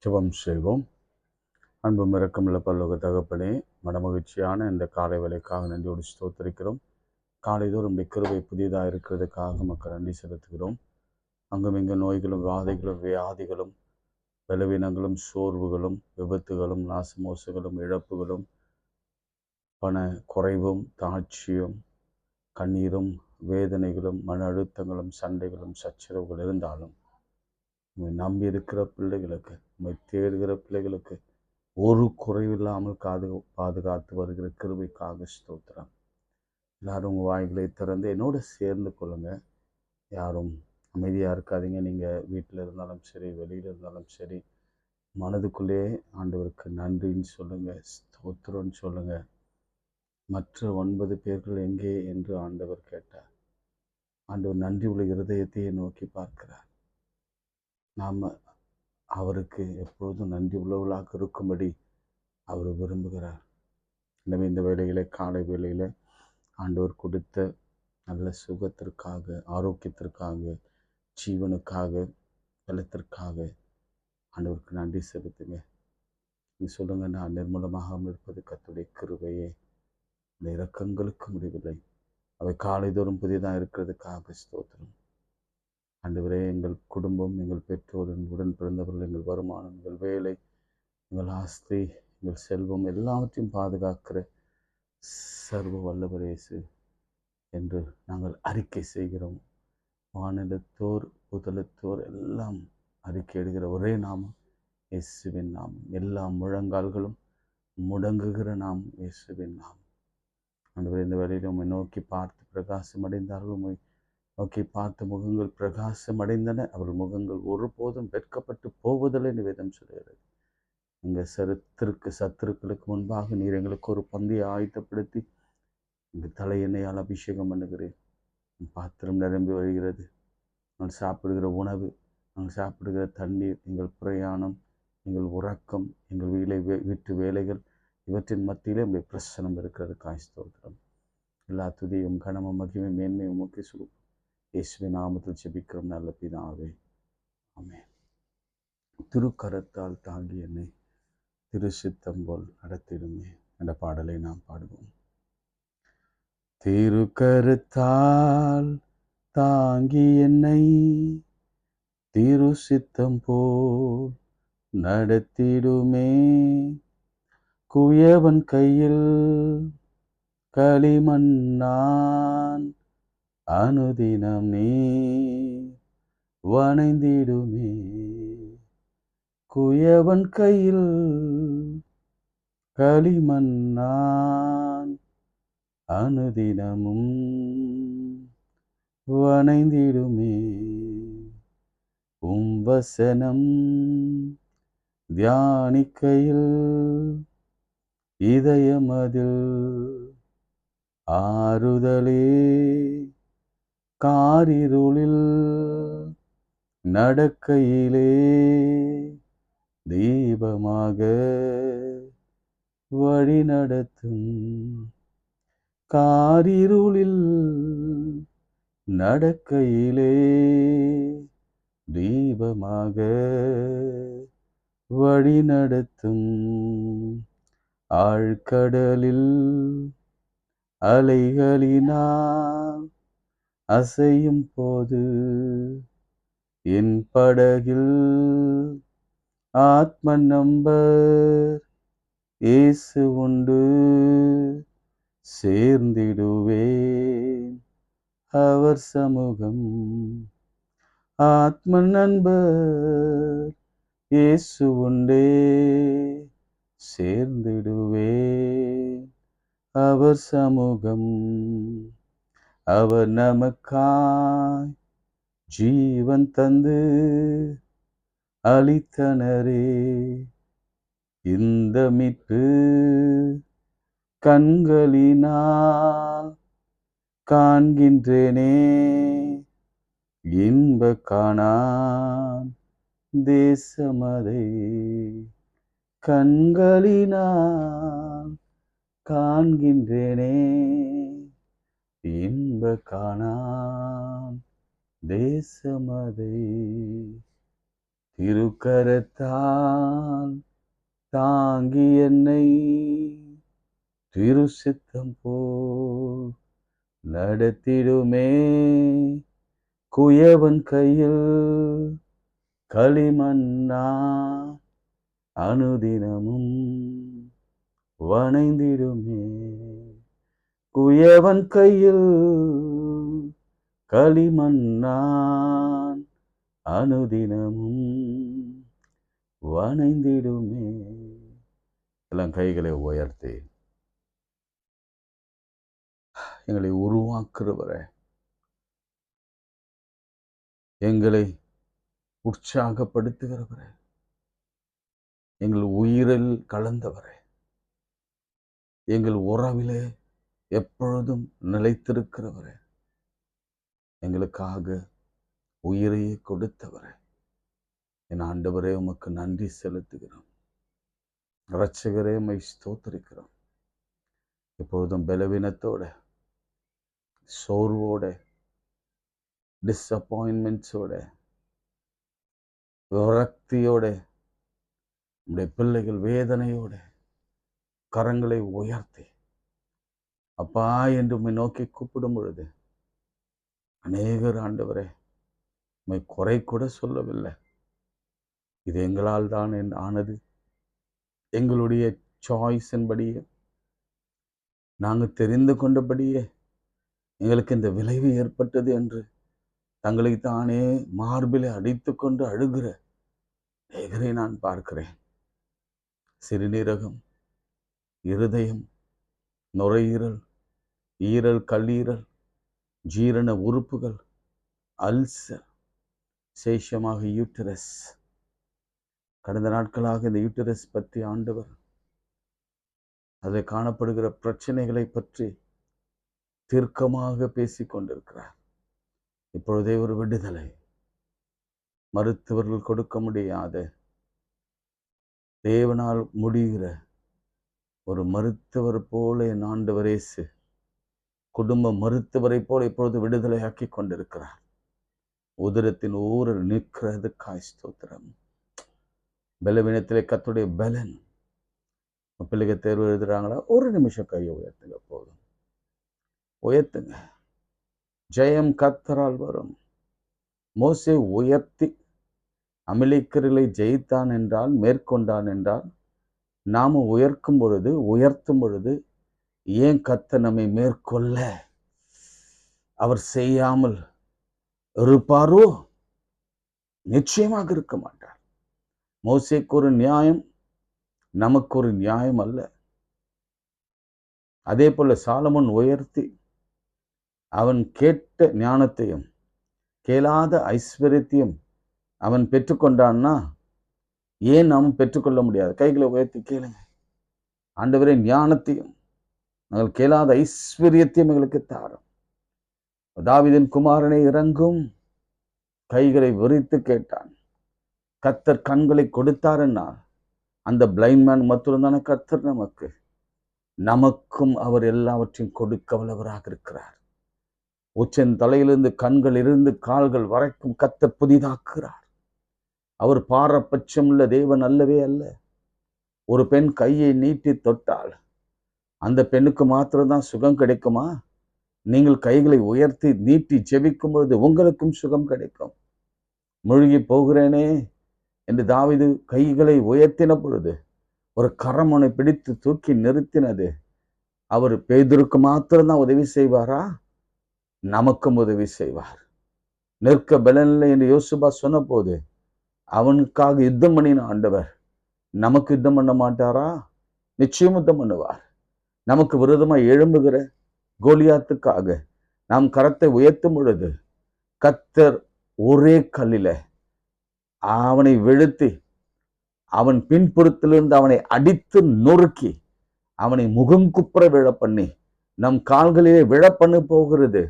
ஜெபம் செய்வோம். அன்பும் இரக்கமுள்ள பரலோக தகப்பனே, மனமகிழ்ச்சியான இந்த காலை வேளைக்காக நன்றியோடு ஸ்தோத்திரிக்கிறோம். காலைதோறும் கிருபை புதியதாக இருக்கிறதுக்காக மக்கள் நன்றி செலுத்துகிறோம். அங்கும் இங்கு நோய்களும் வாதைகளும் வியாதிகளும் பலவீனங்களும் சோர்வுகளும் விபத்துகளும் நாசமோசங்களும் இழப்புகளும் பண குறைவும் தாட்சியும் கண்ணீரும் வேதனைகளும் மன அழுத்தங்களும் சண்டைகளும் சச்சரவுகள் இருந்தாலும் உண்மை நம்பி இருக்கிற பிள்ளைகளுக்கு, உண்மை தேடுகிற பிள்ளைகளுக்கு ஒரு குறைவில்லாமல் பாதுகாத்து வருகிற கிருபைக்காக ஸ்தோத்திரம். எல்லாரும் உங்கள் வாய்களை திறந்து என்னோடு சேர்ந்து கொள்ளுங்க. யாரும் அமைதியாக இருக்காதீங்க. நீங்கள் வீட்டில் இருந்தாலும் சரி, வெளியில் இருந்தாலும் சரி, மனதுக்குள்ளே ஆண்டவருக்கு நன்றின்னு சொல்லுங்கள், ஸ்தோத்திரம்னு சொல்லுங்கள். மற்ற 9 பேர்கள் எங்கே என்று ஆண்டவர் கேட்டார். ஆண்டவர் நன்றி உள்ள இருதயத்தையே நோக்கி பார்க்கிறார். நாம் அவருக்கு எப்பொழுதும் நன்றி உள்ளவர்களாக இருக்கும்படி அவர் விரும்புகிறார். எனவே இந்த வேளையிலே, காலை வேளையில் ஆண்டவர் கொடுத்த நல்ல சுகத்திற்காக, ஆரோக்கியத்திற்காக, ஜீவனுக்காக, பலத்திற்காக ஆண்டவருக்கு நன்றி செலுத்துங்க. நீ சொல்லுங்க, நான் நிர்மூலமாகாமல் இருப்பது கர்த்தருடைய கிருபையே, இந்த இரக்கங்களுக்கு முடிவில்லை, அவை காலைதோறும் புதியதாக இருக்கிறதுக்காக ஸ்தோத்திரம். ஆண்டவரே, எங்கள் குடும்பம், எங்கள் பெற்றோர், எங்கள் உடன் பிறந்தவர்கள், எங்கள் வருமானம், எங்கள் வேலை, எங்கள் ஆஸ்தி, எங்கள் செல்வம் எல்லாவற்றையும் பாதுகாக்கிற சர்வ வல்லவரேசு என்று நாங்கள் அறிக்கை செய்கிறோம். வானிலத்தோர் புதலத்தோர் எல்லாம் அறிக்கையிடுகிற ஒரே நாமம் இயேசுவின் நாமம். எல்லா முழங்கால்களும் முடங்குகிற நாமம் இயேசுவின் நாமம். ஆண்டவரே, இந்த வேளையில் உம்மை நோக்கி பார்த்து பிரகாசம் அடைந்தார்கள். உம்மை நோக்கி பார்த்த முகங்கள் பிரகாசம் அடைந்தன. அவர்கள் முகங்கள் ஒருபோதும் வெட்கப்பட்டு போவதில்லை என்று வேதம் சொல்கிறது. எங்கள் சத்துருக்களுக்கு முன்பாக நீர் எங்களுக்கு ஒரு பந்தியை ஆயத்தப்படுத்தி எங்கள் தலையெண்ணையால் அபிஷேகம் பண்ணுகிறேன். பாத்திரம் நிரம்பி வருகிறது. நாங்கள் சாப்பிடுகிற உணவு, நாங்கள் சாப்பிடுகிற தண்ணீர், எங்கள் பிரயாணம், எங்கள் உறக்கம், எங்கள் வீட்டு வேலைகள், இவற்றின் மத்தியிலே உங்களுடைய பிரசனம் இருக்கிறது. ஸ்தோத்திரம். எல்லா துதியும் கனமும் மகிமையும் மேன்மையும் முக்கிய சுருக்கும் இயேசுவின் நாமத்தில் ஜெபிக்கிறோம் நல்ல பிதாவே, ஆமென். திருக்கரத்தால் தாங்கி என்னை திரு சித்தம் போல் நடத்திடுமே என்ற பாடலை நாம் பாடுவோம். திருக்கரத்தால் தாங்கி என்னை திரு சித்தம் போல் நடத்திடுமே, குயவன் கையில் களிமண்ணான் அனுதினம் நீ வணைந்திடுமே, குயவன் கையில் களிமண்ணான் அனுதினமும் வணைந்திடுமே, வசனம் தியானிக்கையில் இதயமதில் ஆறுதலே, காரிருளில் நடக்கையிலே தீபமாக வழி நடத்தும், காரிருளில் நடக்கையிலே தீபமாக வழி நடத்தும், ஆழ்கடலில் அலைகளினால் அசையும் போது என் படகில் ஆத்ம நம்பர் இயேசு உண்டு, சேர்ந்திடுவேன் அவர் சமூகம், ஆத்ம நண்பர் இயேசு உண்டே, சேர்ந்திடுவேன் அவர் சமூகம். அவர் நமக்காய் ஜீவன் தந்து அளித்தனரே, இந்த மீட்பு கண்களினால் காண்கின்றேனே, இன்ப காணான் தேசமதை, கண்களினால் காண்கின்றேனே, இன்ப காணான் தேசமதை. திருக்கரத்தால் தாங்கி என்னை திருசித்தம் போல் நடத்திடுமே. குயவன் கையில் களிமண்ணா அனுதினமும் வணைந்திடுமே. குயவன் கையில் களிமண்ணான் அனுதினமும் வணைந்திடுமே. எல்லாம் கைகளை உயர்த்தி எங்களை உருவாக்குறவரை, எங்களை உற்சாகப்படுத்துகிறவரை, எங்கள் உயிரில் கலந்தவரை, எங்கள் உறவிலே எப்பொழுதும் நிலைத்திருக்கிறவரை, எங்களுக்காக உயிரையே கொடுத்தவரை, என் ஆண்டவரே உமக்கு நன்றி செலுத்துகிறோம். இரட்சகரே உம்மை ஸ்தோத்திரிக்கிறோம். எப்பொழுதும் பலவீனத்தோட, சோர்வோட, டிஸப்பாயின்மெண்ட்ஸோட, விரக்தியோட, நம்முடைய பிள்ளைகள் வேதனையோட கரங்களை உயர்த்தி அப்பா என்று உம்மை நோக்கி கூப்பிடும் பொழுது அநேகர் ஆண்டவரே உம்மை குறை கூட சொல்லவில்லை. இது எங்களால் தான் ஆனது, எங்களுடைய சாய்ஸின்படியே, நாங்கள் தெரிந்து கொண்டபடியே எங்களுக்கு இந்த விளைவு ஏற்பட்டது என்று தங்களை தானே மார்பிலை அடித்து கொண்டு அழுகிற அநேகரை நான் பார்க்கிறேன். சிறுநீரகம், இருதயம், நுரையீரல், ஈரல், கல்லீரல், ஜீரண உறுப்புகள், அல்சர், சேஷமாக யூட்டரஸ். கடந்த நாட்களாக இந்த யூட்டரஸ் பற்றி ஆண்டவர் அதில் காணப்படுகிற பிரச்சனைகளை பற்றி தீர்க்கமாக பேசி கொண்டிருக்கிறார். இப்பொழுதே ஒரு விடுதலை, மருத்துவர்கள் கொடுக்க முடியாத, தேவனால் முடிகிற ஒரு மருத்துவர் போல என் ஆண்டவர் இயேசு குடும்ப மருத்துவரை போல இப்பொழுது விடுதலையாக்கி கொண்டிருக்கிறார். உதரத்தின் ஊரில் நிற்கிறதுக்காய் ஸ்தோத்திரம். பலவீனத்திலே கர்த்தருடைய பலன். பிள்ளைங்க தேர்வு எழுதுறாங்களா? ஒரு நிமிஷம் கையை உயர்த்துங்க, போதும், உயர்த்துங்க. ஜெயம் கர்த்தரால் வரும். மோசே உயர்த்தி அமலேக்கியர்களை ஜெயித்தான் என்றால், மேற்கொண்டான் என்றால், நாம உயர்த்தும் பொழுது ஏன் கர்த்தர் நம்மை மேற்கொள்ள அவர் செய்யாமல் இருப்பாரோ? நிச்சயமாக இருக்க மாட்டார். மோசேக்கு ஒரு நியாயம், நமக்கு ஒரு நியாயம் அல்ல. அதே போல சாலமோன் உயர்த்தி அவன் கேட்ட ஞானத்தையும் கேளாத ஐஸ்வர்யத்தையும் அவன் பெற்றுக்கொண்டான்னா ஏன் நாம் பெற்றுக்கொள்ள முடியாது? கைகளை உயர்த்தி கேளுங்க. ஆண்டவரே, ஞானத்தையும் நாங்கள் கேளாத ஐஸ்வர்யத்தையும் எங்களுக்கு தாரும். தாவீதின் குமாரனை இறங்கும். கைகளை விரித்து கேட்டான். கர்த்தர் கண்களை கொடுத்தாருன்னா அந்த பிளைண்ட் மேன் மாத்திரம் தானே கர்த்தர் நமக்கும் அவர் எல்லாவற்றையும் கொடுக்க வல்லவராக இருக்கிறார். உச்சன் தலையிலிருந்து கண்கள் இருந்து கால்கள் வரைக்கும் கர்த்தர் புதிதாக்குகிறார். அவர் பாரபட்சம் உள்ள தேவன் அல்லவே அல்ல. ஒரு பெண் கையை நீட்டி தொட்டால் அந்த பெண்ணுக்கு மாத்திரம்தான் சுகம் கிடைக்குமா? நீங்கள் கைகளை உயர்த்தி நீட்டி ஜெபிக்கும் பொழுது உங்களுக்கும் சுகம் கிடைக்கும். மூழ்கி போகிறேனே என்று தாவீது கைகளை உயர்த்தின பொழுது ஒரு கரம் அவனை பிடித்து தூக்கி நிறுத்தினது. அவர் பேதுருக்கு மாத்திரம்தான் உதவி செய்வாரா? நமக்கும் உதவி செய்வார். நிற்க பலனில்லை என்று யோசுவா சொன்ன போது அவனுக்காக யுத்தம் பண்ணின ஆண்டவர் நமக்கு யுத்தம் பண்ண மாட்டாரா? நிச்சயம் யுத்தம் பண்ணுவார். நமக்கு விரோதமாய் எழும்புகிற கோலியாத்துக்காக நாம் கரத்தை உயர்த்தும் பொழுது கர்த்தர் ஒரே கல்லில அவனை வீழ்த்தி அவன் பின்புறத்திலிருந்து அவனை அடித்து நொறுக்கி அவனை முகங்குப்புற விழ பண்ணி நம் கால்களிலே விழ பண்ண போகிறது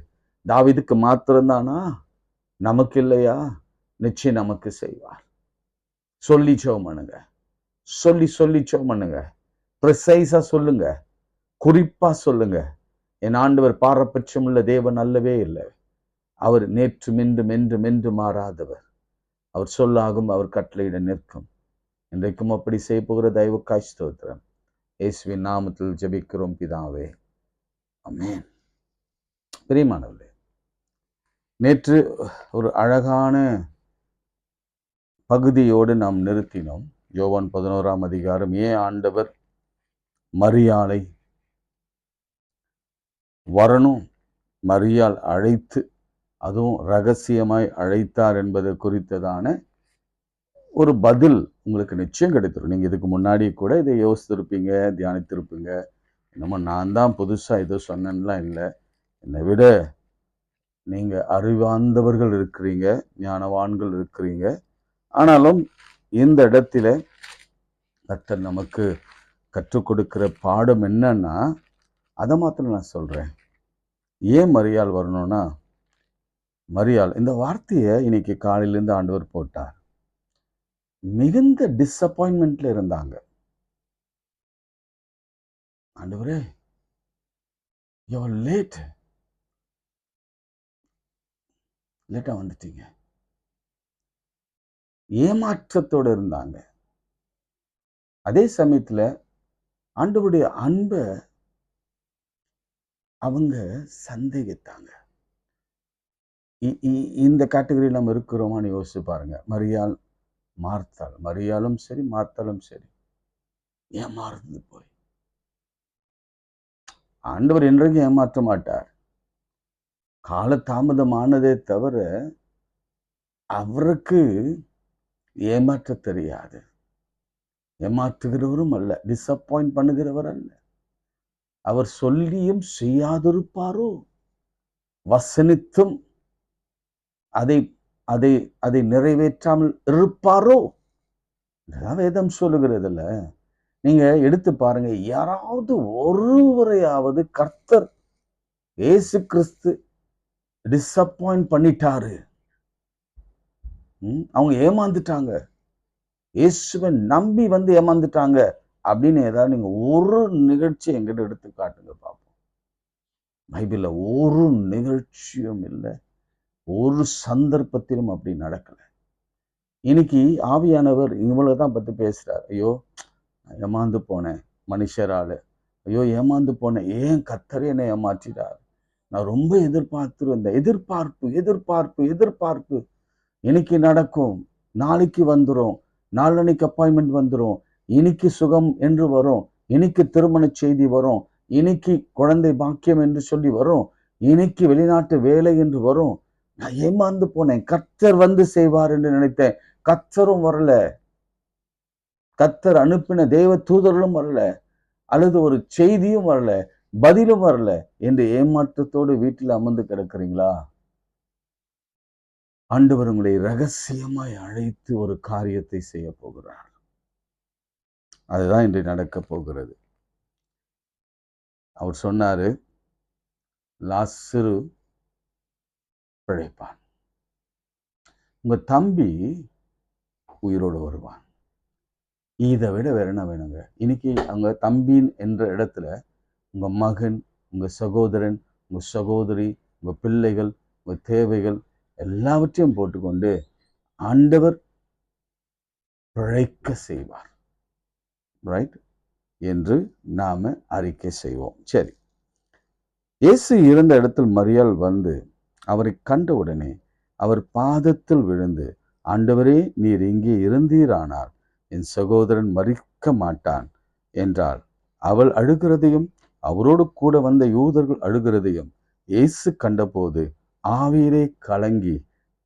தாவீதுக்கு மாத்திரம்தானா? நமக்கு இல்லையா? நிச்சயம் நமக்கு செய்வார். சொல்லி ஜெபம் பண்ணுங்க. சொல்லி ஜெபம் பண்ணுங்க. ப்ரிசைஸா சொல்லுங்க, குறிப்பா சொல்லுங்க. என் ஆண்டவர் பாரபட்சம் உள்ள தேவன் அல்லவே இல்லை. அவர் நேற்றும் இன்றும் என்றும் மாறாதவர். அவர் சொல்லாகும், அவர் கட்டளையிட நிற்கும். இன்றைக்கும் அப்படி செய்ய போகிற தயவுக்காய் ஸ்தோத்திரம். இயேசுவின் நாமத்தில் ஜெபிக்கிறோம் பிதாவே, ஆமென். பிரியமானவர்களே, நேற்று ஒரு அழகான பகுதியோடு நாம் நிறுத்தினோம். யோவான் 11ஆம் அதிகாரம், ஏன் ஆண்டவர் மரியாளை வரணும், மரியாள் அழைத்து, அதுவும் ரகசியமாய் அழைத்தார் என்பது குறித்ததான ஒரு பதில் உங்களுக்கு நிச்சயம் கிடைத்திரும். நீங்கள் இதுக்கு முன்னாடி கூட இதை யோசித்திருப்பீங்க, தியானித்திருப்பீங்க. என்னமோ நான் தான் புதுசாக ஏதோ சொன்னேன்லாம் இல்லை. என்னை விட நீங்கள் அறிவார்ந்தவர்கள் இருக்கிறீங்க, ஞானவான்கள் இருக்கிறீங்க. ஆனாலும் இந்த இடத்துல கர்த்தர் நமக்கு கற்றுக் கொடுக்கிற பாடம் என்னன்னா, அதை மாத்திரம் நான் சொல்கிறேன். ஏன் மரியாள் வரணும்னா, மரியாள் இந்த வார்த்தையை இன்னைக்கு காலையிலேருந்து ஆண்டவர் போட்டார். மிகுந்த டிஸப்பாயின்மெண்ட்ல இருந்தாங்க. ஆண்டவரே, யூ ஆர் லேட்டா வந்துட்டீங்க. ஏமாற்றத்தோடு இருந்தாங்க. அதே சமயத்துல ஆண்டவருடைய அன்பை அவங்க சந்தேகித்தாங்க. இந்த கேட்டகரியில் நம்ம இருக்கிறோமான்னு யோசிச்சு பாருங்க. மரியாள், மார்த்தாள், மரியாளும் சரி மார்த்தாளும் சரி ஏமாறுது போய். ஆண்டவர் என்றைக்கும் ஏமாற்ற மாட்டார். கால தாமதமானதே தவிர அவருக்கு ஏமாற்ற தெரியாது. ஏமாற்றுகிறவரும் அல்ல, டிசப்பாயிண்ட் பண்ணுகிறவர் அல்ல. அவர் சொல்லியும் செய்யாதிருப்பாரோ, வசனித்தும் அதை அதை அதை நிறைவேற்றாமல் இருப்பாரோ? வேதம் சொல்லுகிறதுல நீங்க எடுத்து பாருங்க. யாராவது ஒருவரையாவது கர்த்தர் இயேசு கிறிஸ்து டிசப்பாயிண்ட் பண்ணிட்டாரு, அவங்க ஏமாந்துட்டாங்க, இயேசுவை நம்பி வந்து ஏமாந்துட்டாங்க அப்படின்னு ஏதாவது நீங்க ஒரு நிகழ்ச்சி எங்கிட்ட எடுத்து காட்டுங்க பார்ப்போம். பைபிள்ல ஒரு நிகழ்ச்சியும் இல்லை, ஒரு சந்தர்ப்பத்திலும் அப்படி நடக்கல. இன்னைக்கு ஆவியானவர் இவ்வளவுதான் பத்தி பேசுறார். ஐயோ ஏமாந்து போனேன் மனுஷரால, ஐயோ ஏமாந்து போனேன், ஏன் கர்த்தர் என்னை ஏமாற்றினார், நான் ரொம்ப எதிர்பார்த்திருந்தேன். எதிர்பார்ப்பு எதிர்பார்ப்பு எதிர்பார்ப்பு. இன்னைக்கு நடக்கும், நாளைக்கு வந்துடும், நாளன்னைக்கு அப்பாயின்மெண்ட் வந்துடும், இன்னைக்கு சுகம் என்று வரும், இன்னைக்கு திருமண செய்தி வரும், இன்னைக்கு குழந்தை பாக்கியம் என்று சொல்லி வரும், இன்னைக்கு வெளிநாட்டு வேலை என்று வரும். நான் ஏமாந்து போனேன், கர்த்தர் வந்து செய்வார் என்று நினைத்தேன். கர்த்தரும் வரல, கர்த்தர் அனுப்பின தேவ தூதர்களும் வரல, அல்லது ஒரு செய்தியும் வரல, பதிலும் வரல என்று ஏமாற்றத்தோடு வீட்டில் அமர்ந்து கிடக்கிறீங்களா? ஆண்டவர் உங்களை ரகசியமாய் அழைத்து ஒரு காரியத்தை செய்ய போகிறார். அதுதான் இன்று நடக்க போகிறது. அவர் சொன்னாரு, லாசரு பிழைப்பான், உங்க தம்பி உயிரோடு வருவான். இதை விட வேற என்ன வேணுங்க? இன்னைக்கு அவங்க தம்பின் என்ற இடத்துல உங்க மகன், உங்க சகோதரன், உங்க சகோதரி, உங்க பிள்ளைகள், உங்க தேவைகள் எல்லாவற்றையும் போட்டுக்கொண்டு ஆண்டவர் பிழைக்க செய்வார், ரைட் என்று நாம அறிக்கை செய்வோம். சரி, இயேசு இருந்த இடத்தில் மரியாள் வந்து அவரை கண்டவுடனே அவர் பாதத்தில் விழுந்து, ஆண்டவரே, நீர் இங்கே இருந்தீரானார் என் சகோதரன் மரிக்க மாட்டான் என்றாள். அவள் அழுகிறதையும் அவரோடு கூட வந்த யூதர்கள் அழுகிறதையும் இயேசு கண்டபோது ஆவியிலே கலங்கி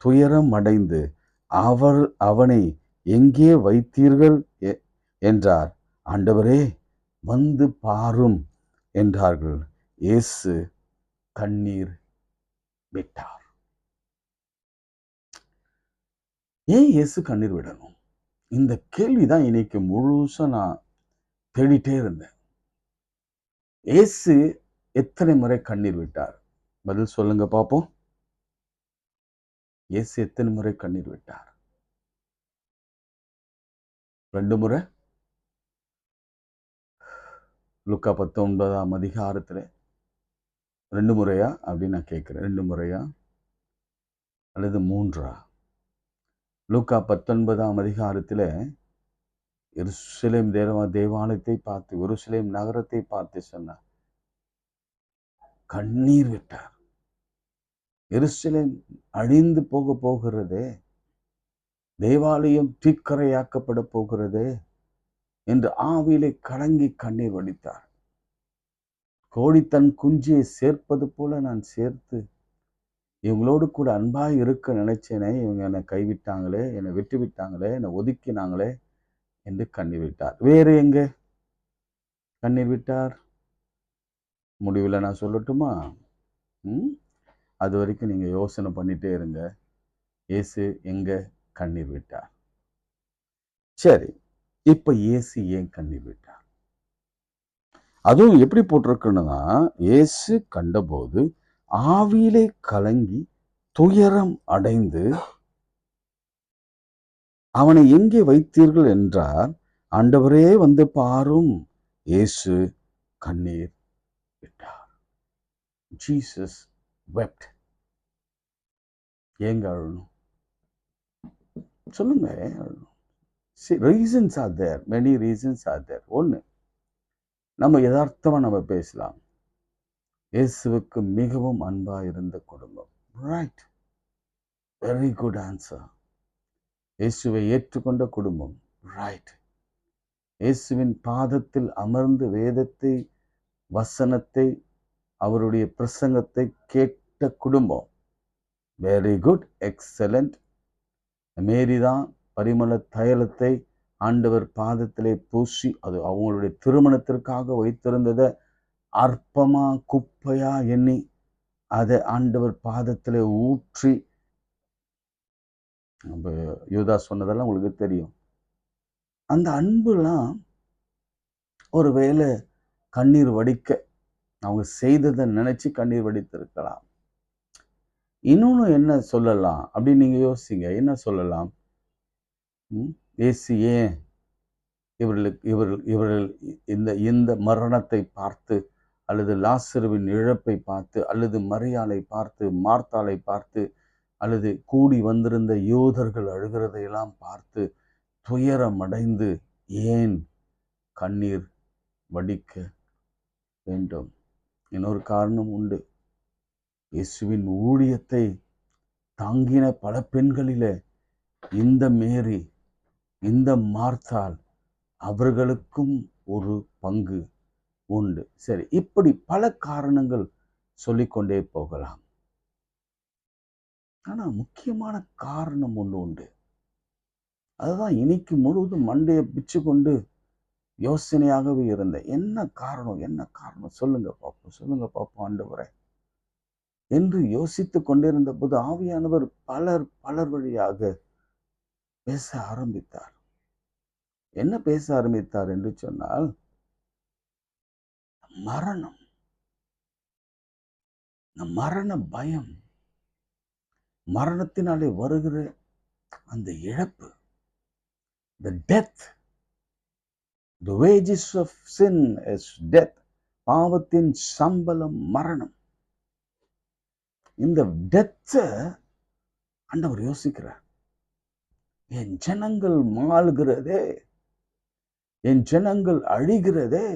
துயரம் அடைந்து, அவனை எங்கே வைத்தீர்கள் என்றார். ஆண்டவரே, வந்து பாரும் என்றார்கள். இயேசு கண்ணீர் விட்டார். ஏன் இயேசு கண்ணீர் விடணும்? இந்த கேள்விதான் இன்னைக்கு முழுசா நான் தேடிட்டே இருந்தேன். இயேசு எத்தனை முறை கண்ணீர் விட்டார்? பதில் சொல்லுங்க பார்ப்போம். இயேசு எத்தனை முறை கண்ணீர் விட்டார்? 2 முறை. லூக்கா 19ஆம் அதிகாரத்துல 2 முறையா அப்படின்னு நான் கேட்கிறேன். 2 முறையா அல்லது 3ஆ? லூக்கா 19ஆம் அதிகாரத்தில் எருசலேம் தேவாலயத்தை பார்த்து, எருசலேம் நகரத்தை பார்த்து சொன்னார், கண்ணீர் விட்டார். எருசலேம் அழிந்து போகிறதே, தேவாலயம் தீக்கரையாக்கப்பட போகிறதே என்று ஆவியிலே கலங்கி கண்ணீர் வடித்தார். கோழி தன் குஞ்சியை சேர்ப்பது போல நான் சேர்த்து இவங்களோடு கூட அன்பாய் இருக்க நினைச்சேனே, இவங்க என்னை கைவிட்டாங்களே, என்னை விட்டு விட்டாங்களே, என்னை ஒதுக்கினாங்களே என்று கண்ணீர் விட்டார். வேறு எங்க கண்ணீர் விட்டார்? முடிவில் நான் சொல்லட்டுமா? அது வரைக்கும் நீங்க யோசனை பண்ணிட்டே இருங்க. இயேசு எங்க கண்ணீர் விட்டார்? சரி, இப்ப இயேசு ஏன் கண்ணீர் விட்டார்? அதுவும் எப்படி போட்டிருக்குன்னா, இயேசு கண்டபோது ஆவியிலே கலங்கி துயரம் அடைந்து, அவனை எங்கே வைத்தீர்கள் என்றார். ஆண்டவரே வந்து பாரும். இயேசு கண்ணீர் விட்டார். Jesus wept. ஏங்க அழணும்? சொல்லுங்க. Reasons are there, many reasons are there. ஒன்று, நம்ம யதார்த்தமா நம்ம பேசலாம். இயேசுவுக்கு மிகவும் அன்பா இருந்த குடும்பம். Right, very good answer. இயேசுவை ஏற்றுக்கொண்ட குடும்பம். ரைட். இயேசுவின் பாதத்தில் அமர்ந்து வேதத்தை, வசனத்தை, அவருடைய பிரசங்கத்தை கேட்ட குடும்பம். Very good, excellent. மேரிதான் பரிமள தைலத்தை ஆண்டவர் பாதத்திலே பூசி, அது அவங்களுடைய திருமணத்திற்காக வைத்திருந்ததை அற்பமா குப்பையா எண்ணி அதை ஆண்டவர் பாதத்திலே ஊற்றி, நம்ம யூதா சொன்னதெல்லாம் உங்களுக்கு தெரியும். அந்த அன்புலாம் ஒருவேளை கண்ணீர் வடிக்க அவங்க செய்ததை நினைச்சு கண்ணீர் வடித்திருக்கலாம். இன்னொன்னு என்ன சொல்லலாம் அப்படின்னு நீங்க யோசிங்க. என்ன சொல்லலாம்? இயேசு ஏன் இவர்கள் இந்த மரணத்தை பார்த்து, அல்லது லாசருவின் இழப்பை பார்த்து, அல்லது மரியாளை பார்த்து, மார்த்தாளை பார்த்து, அல்லது கூடி வந்திருந்த யூதர்கள் அழுகிறதையெல்லாம் பார்த்து துயரம் அடைந்து ஏன் கண்ணீர் வடிக்க வேண்டும்? இன்னொரு காரணம் உண்டு. இயேசுவின் ஊழியத்தை தாங்கின பல பெண்களிலே இந்த மேரி, இந்த மார்த்தாள், அவர்களுக்கும் ஒரு பங்கு உண்டு. சரி, இப்படி பல காரணங்கள் சொல்லிக்கொண்டே போகலாம். ஆனா முக்கியமான காரணம் ஒன்று உண்டு. அதுதான் இன்னைக்கு முழுவதும் மண்டையை பிச்சு கொண்டு யோசனையாகவே இருந்த. என்ன காரணம், என்ன காரணம்? சொல்லுங்க பாப்போம் ஆண்டவரே என்று யோசித்து கொண்டிருந்த போது ஆவியானவர் பலர் வழியாக பேச ஆரம்பித்தார். என்ன பேச ஆரம்பித்தார் என்று சொன்னால், மரணம், மரண பயம், மரணத்தினாலே வருகிற அந்த இழப்பு, the death, the wages of sin is death. பாவத்தின் சம்பளம் மரணம். இந்த டெத்தை ஆண்டவர் யோசிக்கிறார். என் ஜனங்கள் மாளுகிறதே, என் ஜனங்கள் அழிகிறதே.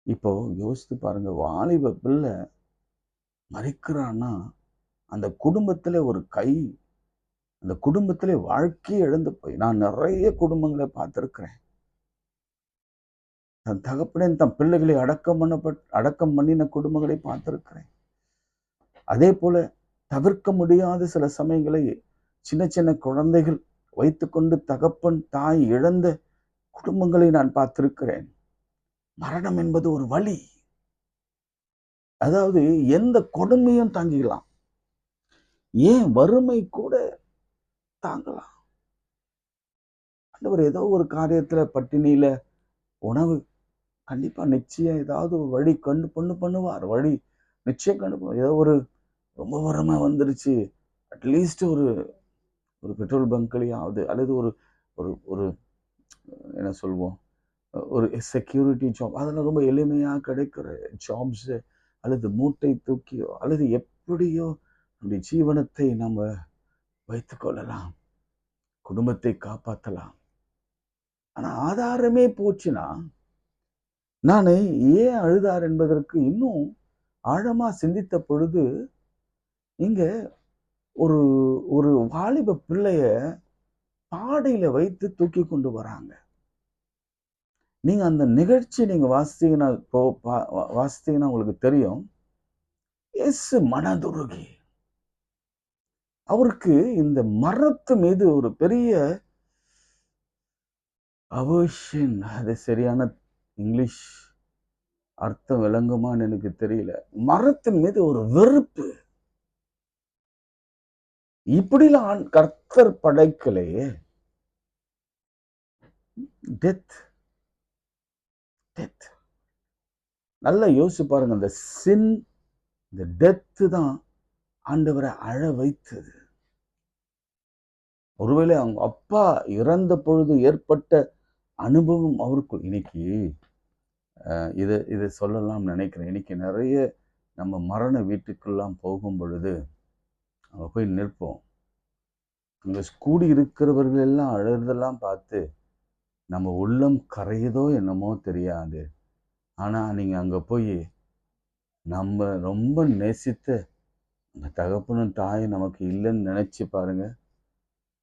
இப்போ யோசித்து பாருங்க, வாலிப பிள்ளை மறிக்கிறான்னா அந்த குடும்பத்திலே ஒரு கை, அந்த குடும்பத்திலே வாழ்க்கையை இழந்து போய், நான் நிறைய குடும்பங்களை பார்த்திருக்கிறேன். தன் தகப்பனே தன் பிள்ளைகளை அடக்கம் பண்ணின குடும்பங்களை பார்த்திருக்கிறேன். அதே போல தவிர்க்க முடியாத சில சமயங்களை சின்ன சின்ன குழந்தைகள் வைத்துக்கொண்டு தகப்பன் தாய் இழந்த குடும்பங்களை நான் பார்த்திருக்கிறேன். மரணம் என்பது ஒரு வலி. அதாவது எந்த கொடுமையும் தாங்கிக்கலாம், ஏன் வறுமை கூட தாங்கலாம். ஆண்டவர் ஏதோ ஒரு காரியத்துல பட்டினியில உணவு கண்டிப்பா நிச்சயம் ஏதாவது ஒரு வழி பண்ணுவார். வழி நிச்சயம் கண்டுபிடிக்கும். ஏதோ ஒரு ரொம்ப வறுமை வந்துருச்சு, அட்லீஸ்ட் ஒரு பெட்ரோல் பங்க்லையாவது, அல்லது ஒரு ஒரு என்ன சொல்வோம், ஒரு செக்யூரிட்டி ஜாப், அதெல்லாம் ரொம்ப எளிமையாக கிடைக்கிற ஜாப்ஸு, அல்லது மூட்டை தூக்கியோ அல்லது எப்படியோ நம்முடைய ஜீவனத்தை நம்ம வைத்து கொள்ளலாம். குடும்பத்தை காப்பாற்றலாம். ஆனா ஆதாரமே போச்சுன்னா நான் ஏன் அழுதார் என்பதற்கு இன்னும் ஆழமா சிந்தித்த பொழுது, இங்க ஒரு ஒரு வாலிப பிள்ளைய பாடையில வைத்து தூக்கி கொண்டு வராங்க. நீங்க அந்த நிகழ்ச்சி நீங்க வாசித்தீங்கன்னா உங்களுக்கு தெரியும். இயேசு மனதுருகி அவருக்கு இந்த மரத்து மீது ஒரு பெரிய அவர்ஷன், அது சரியான இங்கிலீஷ் அர்த்தம் விளங்குமான்னு எனக்கு தெரியல. மரத்தின் மீது ஒரு வெறுப்பு. இப்படிலாம் கர்த்தர் படைக்கலையே. டெத் டெத் நல்லா யோசிச்சு பாருங்க. அந்த சின், இந்த டெத்து தான் ஆண்டவரை அழ வைத்தது. ஒருவேளை அவங்க அப்பா இறந்த பொழுது ஏற்பட்ட அனுபவம் அவருக்கு இன்னைக்கு இதை சொல்லலாம் நினைக்கிறேன். இன்னைக்கு நிறைய நம்ம மரண வீட்டுக்கெல்லாம் போகும் பொழுது அங்க போய் நிற்போம். அங்க கூடி இருக்கிறவர்கள் எல்லாம் அழுறதெல்லாம் பார்த்து நம்ம உள்ளம் கரையுதோ என்னமோ தெரியாது. ஆனா நீங்க அங்க போய் நம்ம ரொம்ப நேசித்த அந்த தகப்பனும் தாயும் நமக்கு இல்லைன்னு நினைச்சு பாருங்க.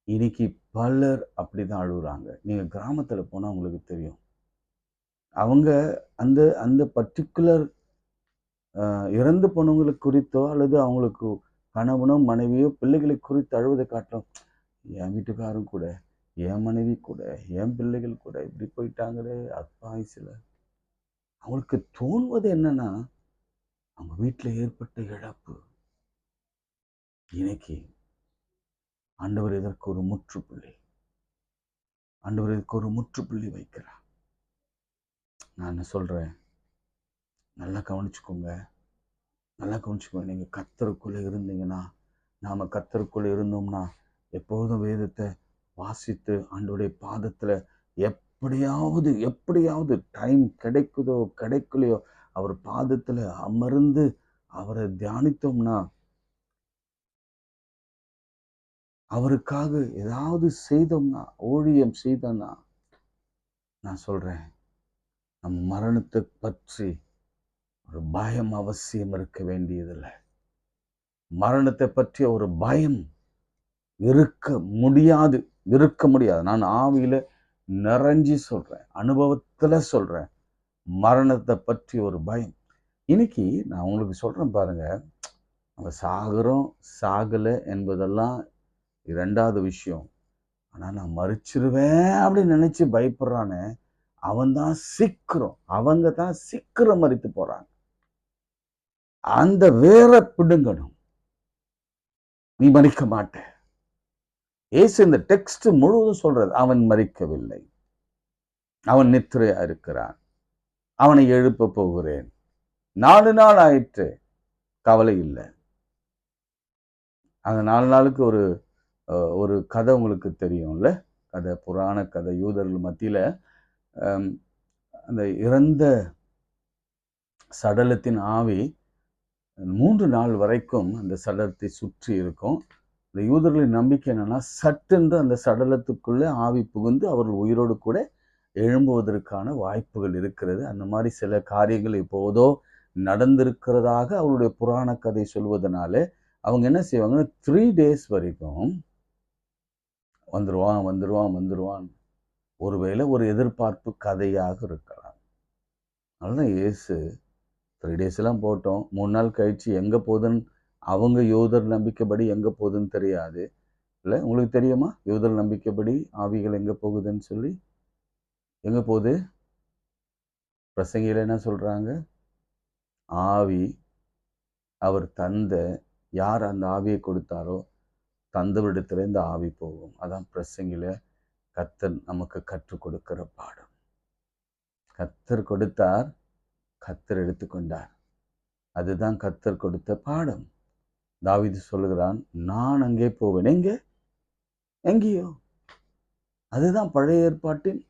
இன்னைக்கு பலர் அப்படிதான் அழுகுறாங்க. நீங்க கிராமத்துல போனா உங்களுக்கு தெரியும். அவங்க அந்த அந்த பர்டிகுலர் இறந்து போனவங்களுக்கு குறித்தோ அல்லது அவங்களுக்கு கணவனோ மனைவியோ பிள்ளைகளை குறித்து அழுவதை காட்டும். என் வீட்டுக்காரும் கூட, என் மனைவி கூட, என் பிள்ளைகள் கூட இப்படி போயிட்டாங்களே அப்பா சில. அவங்களுக்கு தோன்வது என்னன்னா, அவங்க வீட்டில் ஏற்பட்ட இழப்பு. இன்னைக்கு ஆண்டவர் இதற்கு ஒரு முற்றுப்புள்ளி, ஆண்டவர் இதற்கு ஒரு முற்றுப்புள்ளி வைக்கிறார். நான் என்ன சொல்றேன், நல்லா கவனிச்சுக்கோங்க, நல்லா கவனிச்சுக்கோங்க. நீங்க கர்த்தருக்குள்ள இருந்தீங்கன்னா, நாம கர்த்தருக்குள்ள இருந்தோம்னா எப்போதும் வேதத்தை வாசித்து ஆண்டவருடைய பாதத்துல எப்படியாவது டைம் கிடைக்குதோ கிடைக்கலையோ அவர் பாதத்துல அமர்ந்து அவரை தியானித்தோம்னா, அவருக்காக ஏதாவது செய்தோம்னா, ஊழியம் செய்தோம்னா, நான் சொல்றேன், நம் மரணத்தை பற்றி ஒரு பயம் அவசியம் இருக்க வேண்டியதில்லை. மரணத்தை பற்றிய ஒரு பயம் இருக்க முடியாது. நான் ஆவியில நிறைஞ்சி சொல்றேன், அனுபவத்துல சொல்றேன். மரணத்தை பற்றி ஒரு பயம். இன்னைக்கு நான் உங்களுக்கு சொல்றேன் பாருங்க, நம்ம சாகுறோம் சாகலை என்பதெல்லாம் இரண்டாவது விஷயம். ஆனா நான் மறிச்சிருவேன் அப்படின்னு நினைச்சு பயப்படுறானே, அவங்க தான் சீக்கிரம் மறித்து போறாங்க. அந்த வேற பிடுங்கணும். நீ மறிக்க மாட்ட. ஏசு இந்த டெக்ஸ்ட் முழுவதும் சொல்றது, அவன் மறிக்கவில்லை, அவன் நித்திரையா இருக்கிறான், அவனை எழுப்ப போகிறேன், 4 நாள் ஆயிற்று, கவலை இல்லை. அந்த 4 நாளுக்கு ஒரு கதை உங்களுக்கு தெரியும்ல, கதை, புராண கதை. யூதர்கள் மத்தியில அந்த இறந்த சடலத்தின் ஆவி 3 நாள் வரைக்கும் அந்த சடலத்தை சுற்றி இருக்கும். இந்த யூதர்களின் நம்பிக்கை என்னன்னா, சட்டென்று அந்த சடலத்துக்குள்ளே ஆவி புகுந்து அவர்கள் உயிரோடு கூட எழும்புவதற்கான வாய்ப்புகள் இருக்கிறது. அந்த மாதிரி சில காரியங்கள் இப்போதோ நடந்திருக்கிறதாக அவருடைய புராண கதை சொல்வதனால அவங்க என்ன செய்வாங்கன்னா, 3 days வரைக்கும் வந்துருவான். ஒருவேளை ஒரு எதிர்பார்ப்பு கதையாக இருக்கலாம். அதனாலதான் இயேசு 3 days எல்லாம் போட்டோம், 3 நாள் கழிச்சு எங்க போகுதுன்னு, அவங்க யூதர் நம்பிக்கைப்படி எங்க போகுதுன்னு தெரியாது இல்லை. உங்களுக்கு தெரியுமா யூதர் நம்பிக்கைப்படி ஆவிகள் எங்க போகுதுன்னு சொல்லி? எங்க போகுது? பிரசங்கியில என்ன சொல்றாங்க? ஆவி அவர் யார் அந்த ஆவியை கொடுத்தாரோ தந்தவரிடத்துல இந்த ஆவி போகும். அதான் பிரசங்கில கர்த்தர் நமக்கு கற்றுக் கொடுக்கிற பாடம். கர்த்தர் கொடுத்தார், கர்த்தர் எடுத்துக்கொண்டார். அதுதான் கர்த்தர் கொடுத்த பாடம். தாவீது சொல்லுகிறான், நான் அங்கே போவேன். எங்கேயோ. அதுதான் பழைய ஏற்பாட்டின்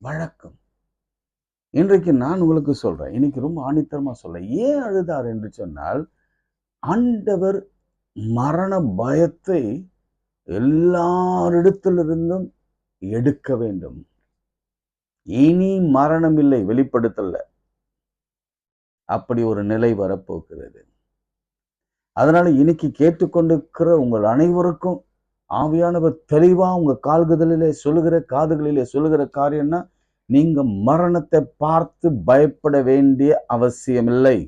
வழக்கம். இன்றைக்கு நான் உங்களுக்கு சொல்றேன், இன்னைக்கு ரொம்ப ஆணித்தரமா சொல்றேன். ஏன் அழுதார் என்று சொன்னால், ஆண்டவர் மரண பயத்தை எல்லாரிடத்திலிருந்தும் எடுக்க வேண்டும். இனி மரணம் இல்லை, வெளிப்படுத்தல அப்படி ஒரு நிலை வரப்போகிறது. அதனால இன்னைக்கு கேட்டுக்கொண்டிருக்கிற உங்கள் அனைவருக்கும் ஆவியானவர் தெளிவா உங்க காதுகளிலே சொல்லுகிற காரியம்னா, நீங்க மரணத்தை பார்த்து பயப்பட வேண்டிய அவசியமில்லை.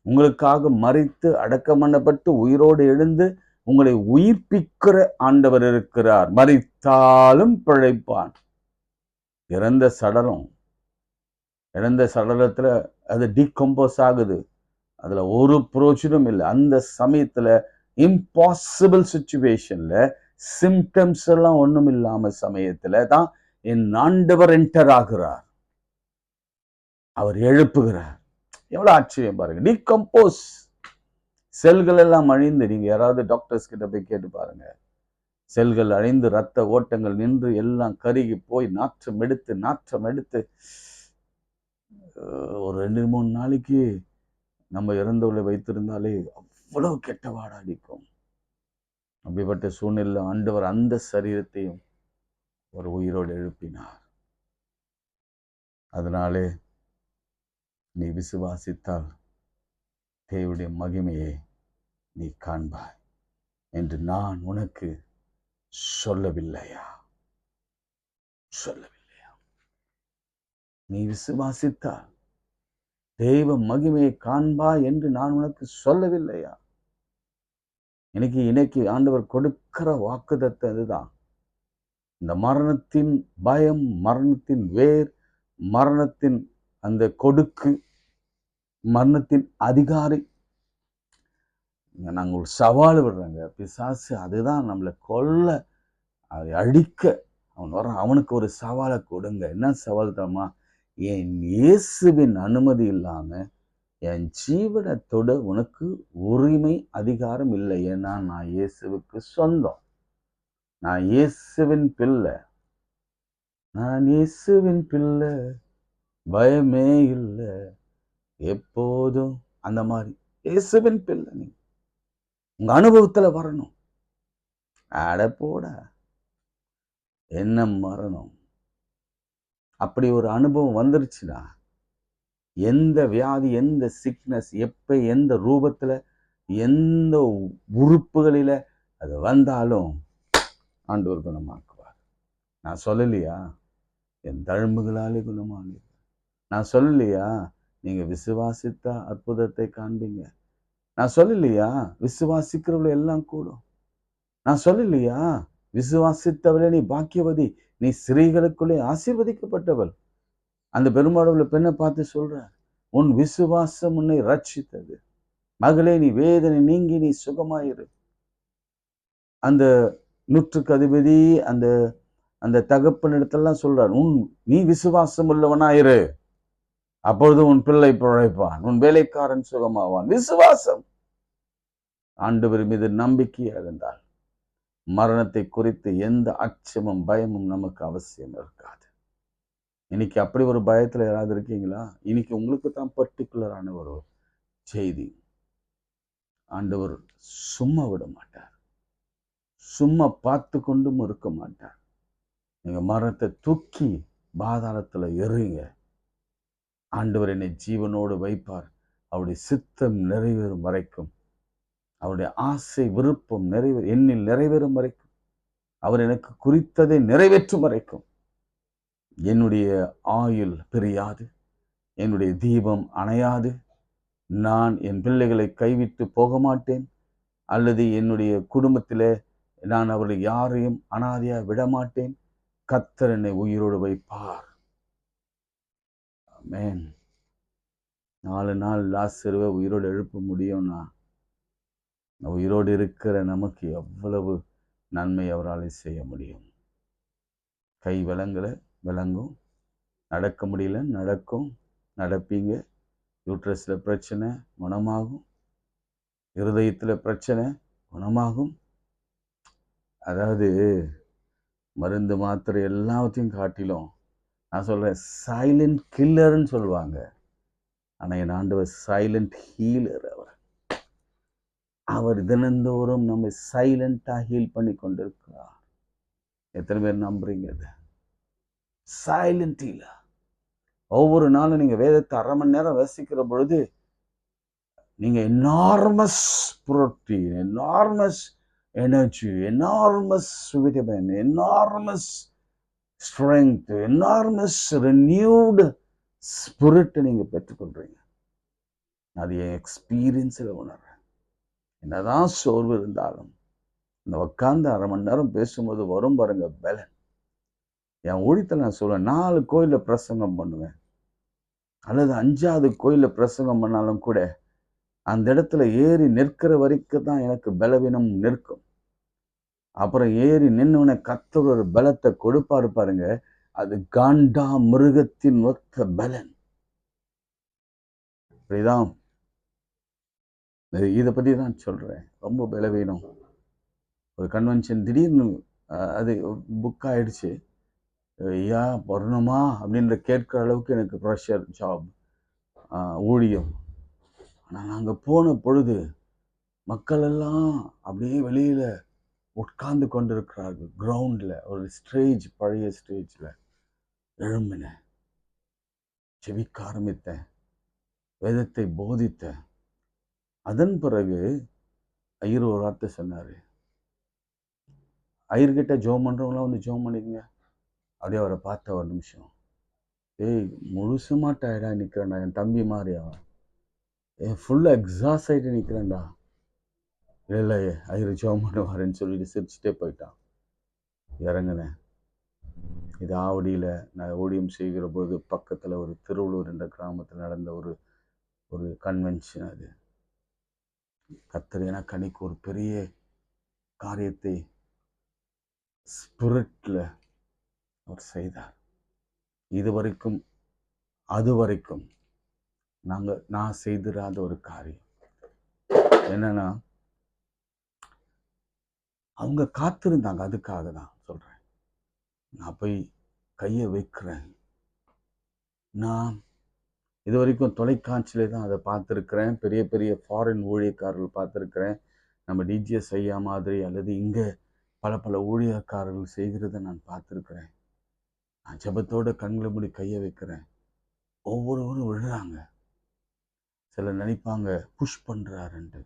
உங்களுக்காக மரித்து அடக்கம் பண்ணப்பட்டு உயிரோடு எழுந்து உங்களை உயிர்ப்பிக்கிற ஆண்டவர் இருக்கிறார். மரித்தாலும் பிழைப்பான். இறந்த சடலத்துல அது டீகம்போஸ் ஆகுது, அதுல ஒரு புரோஜனம் இல்லை. அந்த சமயத்துல இம்பாசிபிள் சிச்சுவேஷன்ல சிம்டம்ஸ் எல்லாம் ஒண்ணும் இல்லாம சமயத்துல தான் என் ஆண்டவர் என்டர் ஆகிறார், அவர் எழுப்புகிறார். எவ்வளவு ஆச்சரியம் பாருங்க. டீகம்போஸ், செல்கள் எல்லாம் அழிந்து, நீங்க யாராவது டாக்டர்ஸ் கிட்ட போய் கேட்டு பாருங்க, செல்கள் அழிந்து ரத்த ஓட்டங்கள் நின்று எல்லாம் கருகி போய் நாற்றம் எடுத்து ஒரு 2-3 நாளைக்கு நம்ம இறந்தவர்களை வைத்திருந்தாலே அவ்வளவு கெட்ட வாடை அடிக்கும். அப்படிப்பட்ட சூழ்நிலை ஆண்டவர் அந்த சரீரத்தையும் ஒரு உயிரோடு எழுப்பினார். அதனாலே நீ விசுவாசித்தால் தேவனுடைய மகிமையை நீ காண்பாய் என்று நான் உனக்கு சொல்லவில்லையா? நீ விசுவாசித்தால் தேவ மகிமையை காண்பாய் என்று நான் உனக்கு சொல்லவில்லையா? இன்னைக்கு ஆண்டவர் கொடுக்கிற வாக்குத்தத்தம் இதுதான். இந்த மரணத்தின் பயம், மரணத்தின் வேர், மரணத்தின் அந்த கொடுக்கு, மரணத்தின் அதிகாரி, நாங்கள் ஒரு சவால் விடுறோங்க. பிசாசு அதுதான் நம்மளை கொல்ல, அதை அழிக்க அவன் வர. அவனுக்கு ஒரு சவாலை கொடுங்க. என்ன சவால் தரமா? என் இயேசுவின் அனுமதி இல்லாம என் ஜீவனை தொட உனக்கு உரிமை அதிகாரம் இல்லை. ஏன்னா நான் இயேசுவுக்கு சொந்தம், நான் இயேசுவின் பிள்ளை, பயமே இல்லை எப்போதும். அந்த மாதிரி இயேசுவின் பிள்ளை நீ உங்க அனுபவத்துல வரணும். அட போட, என்ன மரணம்! அப்படி ஒரு அனுபவம் வந்துருச்சுன்னா, எந்த வியாதி, எந்த சிக்னஸ், எப்ப எந்த ரூபத்துல, எந்த உறுப்புகளில அது வந்தாலும் ஆண்டவர் குணமாக்குவார். நான் சொல்லலையா என் தழும்புகளாலே குணமானீர்? நான் சொல்லலையா நீங்க விசுவாசித்தா அற்புதத்தை காண்பீங்க? நான் சொல்லலையா விசுவாசிக்கிறவர்கள் எல்லாம் கூடும்? நான் சொல்லலையா விசுவாசித்தவளே நீ பாக்கியவதி, நீ ஸ்திரீகளுக்குள்ளே ஆசீர்வதிக்கப்பட்டவள்? அந்த பெரும்பாடுள்ள பெண்ணை பார்த்து சொல்ற, உன் விசுவாசம் உன்னை ரட்சித்தது, மகளே நீ வேதனை நீங்கி நீ சுகமாயிரு. அந்த 100க்கு அதிபதி அந்த அந்த தகப்பனிடத்தெல்லாம் சொல்றார், நீ விசுவாசம் உள்ளவனாயிரு, அப்பொழுது உன் பிள்ளை பிழைப்பான், உன் வேலைக்காரன் சுகமாவான். விசுவாசம். ஆண்டவர் மீது நம்பிக்கையா இருந்தால் மரணத்தை குறித்து எந்த அச்சமும் பயமும் நமக்கு அவசியம் இருக்காது. இன்னைக்கு அப்படி ஒரு பயத்துல யாராவது இருக்கீங்களா? இன்னைக்கு உங்களுக்கு தான் பர்டிகுலரான ஒரு செய்தி. ஆண்டவர் சும்மா விட மாட்டார், சும்மா பார்த்து கொண்டும் இருக்க மாட்டார். நீங்க மரணத்தை தூக்கி பாதாளத்துல எறிங்க, ஆண்டவர் என்னை ஜீவனோடு வைப்பார். அவருடைய சித்தம் நிறைவேறும் வரைக்கும், அவருடைய ஆசை விருப்பம் என்னில் நிறைவேறும் வரைக்கும், அவர் எனக்கு குறித்ததை நிறைவேற்றும் வரைக்கும் என்னுடைய ஆயுள் பிரியாது, என்னுடைய தீபம் அணையாது. நான் என் பிள்ளைகளை கைவிட்டு போக மாட்டேன், அல்லது என்னுடைய குடும்பத்திலே நான் அவர்களை யாரையும் அனாதையா விடமாட்டேன். கர்த்தர் என்னை உயிரோடு வைப்பார். ஆமென். 4 நாள் லாசருவை உயிரோடு எழுப்ப முடியும்னா, உயிரோடு இருக்கிற நமக்கு எவ்வளவு நன்மை அவரால் செய்ய முடியும். கை விளங்கும், நடக்க முடியல நடக்கும், நடப்பீங்க. யூட்ரஸ்ல பிரச்சனை குணமாகும், இருதயத்துல பிரச்சனை குணமாகும். அதாவது மருந்து மாத்திரை எல்லாத்தையும் காட்டிலும் நான் சொல்றேன், சைலண்ட் கில்லர்ன்னு சொல்லுவாங்க. ஆனா என் ஆண்டவர் சைலண்ட் ஹீலர். அவர் அவர் தினந்தோறும் நம்ம சைலண்டா ஹீல் பண்ணி கொண்டிருக்கிறார். எத்தனை பேர் நம்புறீங்க? அது சைலண்ட் ஹீல். ஒவ்வொரு நாளும் நீங்க வேதத்தை 1/2 மணி நேரம் வாசிக்கிற பொழுது நீங்க enormous protein, enormous energy, enormous vitamin, enormous strength, enormous renewed spirit நீங்க பெற்றுக்கொள்றீங்க. அது என் எக்ஸ்பீரியன்ஸில் உணர்றேன். என்னதான் சோர்வு இருந்தாலும் இந்த உட்காந்து 1/2 மணி நேரம் பேசும்போது வரும் பாருங்க பலன். என் ஊழியத்தில் நான் சொல்லுவேன், 4 கோயிலில் பிரசங்கம் பண்ணுவேன், அல்லது 5வது கோயிலில் பிரசங்கம் பண்ணாலும் கூட அந்த இடத்துல ஏறி நிற்கிற வரைக்கும் தான் எனக்கு பலவீனம் நிற்கும். அப்புறம் ஏறி நின்னுன கர்த்தர் ஒரு பலத்தை கொடுப்பாரு பாருங்க, அது காண்டா மிருகத்தின் ஒத்த பலன். இப்படிதான் இதை பற்றி தான் சொல்றேன். ரொம்ப பலவீனம். ஒரு கன்வென்ஷன் திடீர்னு அது புக் ஆயிடுச்சு. ஐயா வரணுமா அப்படின்ற கேட்குற அளவுக்கு எனக்கு ப்ரெஷர், ஜாப், ஊழியம். ஆனால் நாங்கள் போன பொழுது மக்கள் எல்லாம் அப்படியே வெளியில் உட்கார்ந்து கொண்டிருக்கிறார்கள். கிரவுண்டில் ஒரு ஸ்டேஜ், பழைய ஸ்டேஜில் எழும்பினேன், செவிக்க ஆரம்பித்தேன், வேதத்தை போதித்தேன். அதன் பிறகு ஐயர் ஒரு வார்த்தை சொன்னார், ஐயர்கிட்ட ஜோம் பண்ணுறவங்களாம் வந்து ஜோம் பண்ணிக்கங்க. அப்படியே அவரை பார்த்த ஒரு நிமிஷம், ஏய் முழுசுமா டயர்டாக நிற்கிறேன்டா, என் தம்பி மாதிரி அவன், ஃபுல்லாக எக்ஸாஸ்ட் ஆகிட்டு நிற்கிறேன்டா. இல்லை ஐயர் ஜோம் பண்ணுவாருன்னு சொல்லிட்டு சிரிச்சுட்டே போயிட்டான். இறங்கினேன். இது ஆவடியில் நான் ஊழியம் செய்கிற பொழுது பக்கத்தில் ஒரு திருவள்ளூர் என்ற கிராமத்தில் நடந்த ஒரு கன்வென்ஷன். அது கர்த்தர் எனக்கு அன்னைக்கு ஒரு பெரிய காரியத்தை ஸ்பிரிட்ல அவர் செய்தார். இதுவரைக்கும் அதுவரைக்கும் நான் செய்திராத ஒரு காரியம் என்னன்னா, அவங்க காத்திருந்தாங்க. அதுக்காக தான் சொல்றேன். நான் போய் கையை வைக்கிறேன். நான் இது வரைக்கும் தொலைக்காட்சியிலே தான் அதை பார்த்துருக்கிறேன். பெரிய பெரிய ஃபாரின் ஊழியக்காரர்கள் பார்த்துருக்கிறேன். நம்ம டிஜிஎஸ் ஐயா மாதிரி அல்லது இங்கே பல ஊழியக்காரர்கள் செய்கிறத நான் பார்த்துருக்கிறேன். நான் ஜெபத்தோட கண்களை மூடி கையை வைக்கிறேன். ஒவ்வொருவரும் விழுறாங்க. சிலர் நினைப்பாங்க புஷ் பண்ணுறாருன்ட்டு.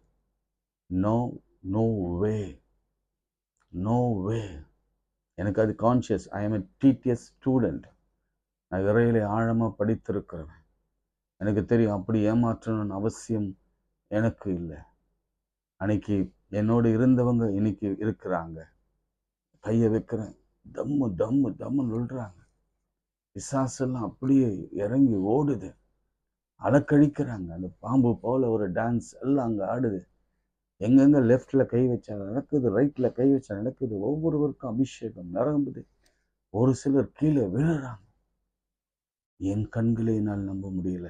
No no way, no way. எனக்கு அது conscious. I am a DTS student. நான் இறையிலே ஆழமாக படித்திருக்கிறேன். எனக்கு தெரியும் அப்படி ஏமாற்றணும்னு அவசியம் எனக்கு இல்லை. அன்னைக்கு என்னோடு இருந்தவங்க இன்னைக்கு இருக்கிறாங்க. கையை வைக்கிறேன், தம்மு தம்மு தம்முன்னு விழுறாங்க. பிசாசெல்லாம் அப்படியே இறங்கி ஓடுது, அலக்கழிக்கிறாங்க. அந்த பாம்பு போல ஒரு டான்ஸ் எல்லாம் அங்கே ஆடுது. எங்கெங்க லெஃப்ட்ல கை வச்சா நடக்குது, ரைட்ல கை வச்சா நடக்குது. ஒவ்வொருவருக்கும் அபிஷேகம் நிரம்புது. ஒரு சிலர் கீழே விழுறாங்க. என் கண்களை என்னால் நம்ப முடியல.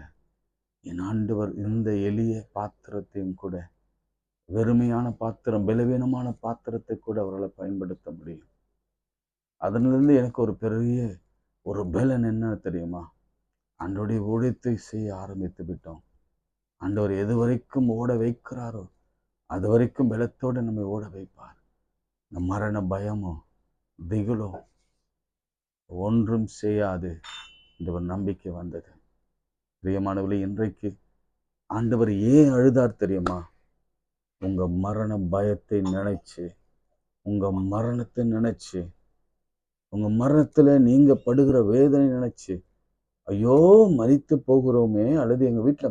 என் ஆண்டவர் இந்த எளிய பாத்திரத்தையும் கூட, வெறுமையான பாத்திரம், பலவீனமான பாத்திரத்தை கூட அவரால் பயன்படுத்த முடியும். அதனிலிருந்து எனக்கு ஒரு பெரிய ஒரு பலன் என்ன தெரியுமா? ஆண்டவருடைய ஊழியத்தை செய்ய ஆரம்பித்து விட்டோம். ஆண்டவர் எது வரைக்கும் ஓட வைக்கிறாரோ அது வரைக்கும் பலத்தோடு நம்மை ஓட வைப்பார். இந்த மரண பயமோ திகிலோ ஒன்றும் செய்யாது என்ற ஒரு நம்பிக்கை வந்தது. பிரியமானவர்களே, இன்றைக்கு ஆண்டவர் ஏன் அழுதார் தெரியுமா? உங்க மரண பயத்தை நினைச்சு, உங்க மரணத்தை நினைச்சு, உங்க மரணத்துல நீங்க படுகிற வேதனை நினைச்சு, ஐயோ மரித்து போகிறோமே, அல்லது எங்க வீட்டுல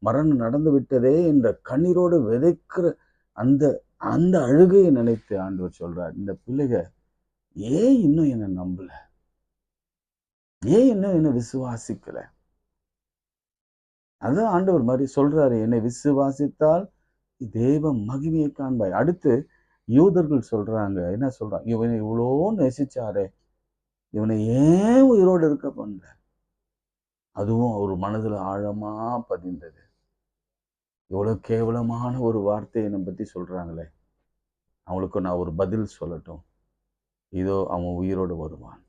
மரணம் நடந்து விட்டதே என்ற கண்ணீரோடு விதைக்கிற அந்த அந்த அழுகையை நினைத்து ஆண்டவர் சொல்றார், இந்த பிள்ளைக ஏன் இன்னும் என்ன நம்பல, ஏன் இன்னும் என்ன விசுவாசிக்கல? அதான் ஆண்டவர் மாதிரி சொல்றாரு, என்னை விசுவாசித்தால் தேவ மகிமையை காண்பாய். அடுத்து யூதர்கள் சொல்றாங்க, என்ன சொல்றாங்க? இவனை இவ்வளோ நேசிச்சாரே, இவனை ஏன் உயிரோடு இருக்க பண்ணல? அதுவும் அவர் மனதுல ஆழமா பதிந்தது. இவ்வளவு கேவலமான ஒரு வார்த்தையை என்னை பத்தி சொல்றாங்களே, அவங்களுக்கு நான் ஒரு பதில் சொல்லட்டும். இதோ அவன் உயிரோடு வருவான்.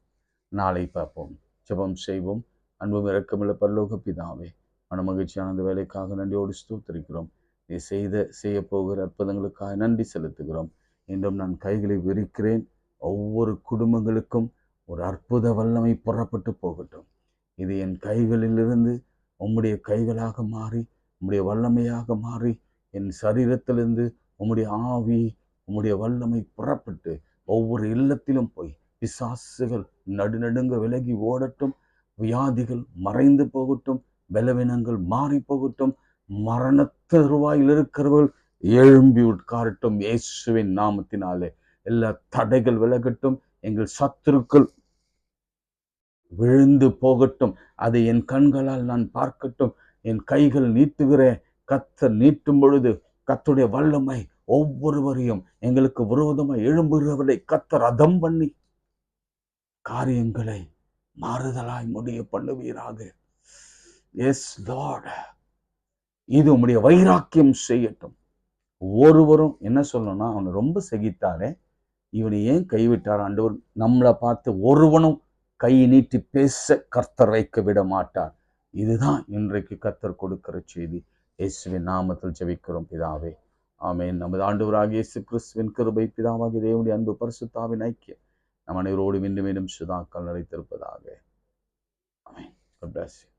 நாளை பார்ப்போம். ஜெபம் செய்வோம். அன்பும் இரக்கமுள்ள பரலோக பிதாவே, மன மகிழ்ச்சியான அந்த வேலைக்காக நன்றியோடு ஸ்தோத்திரிக்கிறோம். நீ செய்ய போகிற அற்புதங்களுக்காக நன்றி செலுத்துகிறோம். இன்றும் நான் கைகளை விரிக்கிறேன். ஒவ்வொரு குடும்பங்களுக்கும் ஒரு அற்புத வல்லமை புறப்பட்டு போகட்டும். இது என் கைகளிலிருந்து உம்முடைய கைகளாக மாறி, உம்முடைய வல்லமையாக மாறி, என் சரீரத்திலிருந்து உம்முடைய ஆவி, உம்முடைய வல்லமை புறப்பட்டு ஒவ்வொரு இல்லத்திலும் போய் பிசாசுகள் நடுநடுங்க விலகி ஓடட்டும். வியாதிகள் மறைந்து போகட்டும். பலவீனங்கள் மாறி போகட்டும். மரண தருவாயில் இருக்கிறவர்கள் எழும்பி உட்காரட்டும். இயேசுவின் நாமத்தினாலே எல்லா தடைகள் விலகட்டும். எங்கள் சத்துருக்கள் விழுந்து போகட்டும். அதை என் கண்களால் நான் பார்க்கட்டும். என் கைகள் நீட்டுகிறேன். கர்த்தர் நீட்டும் பொழுது கர்த்தருடைய வல்லமை ஒவ்வொருவரையும் எங்களுக்கு விரோதமாய் எழும்புகிறவரை கர்த்தர் அதம் பண்ணி காரியங்களை மாறுதலாய் முடிய பண்ணுவீராக. எஸ் லார்ட், இது உம்முடைய வைராக்கியம் செய்யட்டும். ஒருவரும் என்ன சொல்லணும்னா, அவனை ரொம்ப சகித்தாரே, இவனை ஏன் கைவிட்டார் ஆண்டவர்? நம்மளை பார்த்து ஒருவனும் கை நீட்டி பேச கர்த்தர் வைக்க விட மாட்டார். இதுதான் இன்றைக்கு கர்த்தர் கொடுக்கிற செய்தி. இயேசுவின் நாமத்தில் ஜெபிக்கிறோம் பிதாவே, ஆமென். நமது ஆண்டவராகிய இயேசு கிறிஸ்துவின் கிருபை, பிதாவாகிய தேவனுடைய அன்பு, பரிசுத்தாவின் ஐக்கியம் நம் அனைவரோடு மீண்டும் மீண்டும் சுதாக்கள் நிறைத்திருப்பதாக. ஆமென். God bless you.